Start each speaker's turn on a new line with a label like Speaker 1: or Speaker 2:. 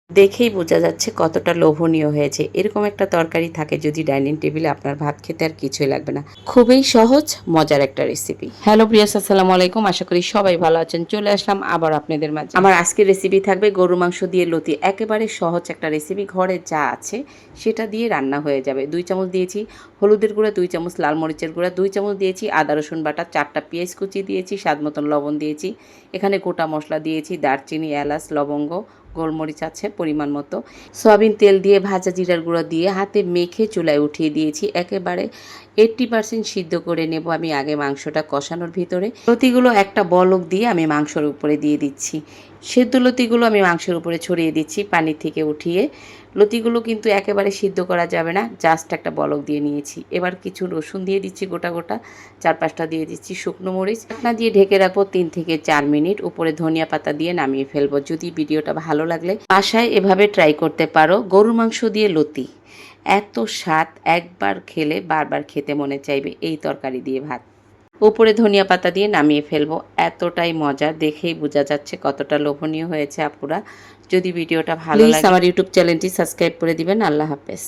Speaker 1: দেখেই বোঝা যাচ্ছে কতটা লোভনীয় হয়েছে। এরকম একটা তরকারি থাকে যদি ডাইনিং টেবিলে, আপনার ভাত খেতে আর কিছুই লাগবে না। খুবই সহজ, মজার একটা রেসিপি। হ্যালো প্রিয়াস, আসসালামু আলাইকুম। আশা করি সবাই ভালো আছেন। চলে আসলাম আবার আপনাদের মাঝে। আমার আজকের রেসিপি থাকবে গরু মাংস দিয়ে লতি। একেবারে সহজ একটা রেসিপি, ঘরে যা আছে সেটা দিয়ে রান্না হয়ে যাবে। 2 চামচ দিয়েছি হলুদের গুঁড়া, 2 চামচ লাল মরিচের গুঁড়া, 2 চামচ দিয়েছি আদা রসুন বাটা, 4টা পেঁয়াজ কুচি দিয়েছি, স্বাদ মতন লবণ দিয়েছি। এখানে গোটা মশলা দিয়েছি, দারচিনি, এলাচ, লবঙ্গ, গোলমরিচ আছে পরিমাণ মতো। সয়াবিন তেল দিয়ে ভাজা জিরার গুঁড়ো দিয়ে হাতে মেখে চুলায় উঠিয়ে দিয়েছি। একেবারে 80% সিদ্ধ করে নেব আমি আগে মাংসটা কষানোর ভিতরে। লতিগুলো একটা বলক দিয়ে আমি মাংসের উপরে দিয়ে দিচ্ছি। সেদ্ধ লতিগুলো আমি মাংসের উপরে ছড়িয়ে দিচ্ছি পানি থেকে উঠিয়ে। লতিগুলো কিন্তু একেবারে সিদ্ধ করা যাবে না, জাস্ট একটা বলক দিয়ে নিয়েছি। এবার কিছু রসুন দিয়ে দিচ্ছি গোটা গোটা, 4-5টা দিয়ে দিচ্ছি শুকনো মরিচ। ঢাকনা দিয়ে ঢেকে রাখবো 3 থেকে 4 মিনিট। উপরে ধনিয়া পাতা দিয়ে নামিয়ে ফেলবো। যদি ভিডিওটা ভালো লাগলে বাসায় এভাবে ট্রাই করতে পারো। গরুর মাংস দিয়ে লতি, এত স্বাদ, একবার খেলে বারবার খেতে মনে চাইবে এই তরকারি দিয়ে ভাত। উপরে ধনিয়া পাতা দিয়ে নামিয়ে ফেলবো। এতটাই মজা, দেখেই বোঝা যাচ্ছে কতটা লোভনীয় হয়েছে আপুরা। যদি ভিডিওটা ভালো লাগে আমার ইউটিউব চ্যানেলটি সাবস্ক্রাইব করে দিবেন। আল্লাহ হাফেজ।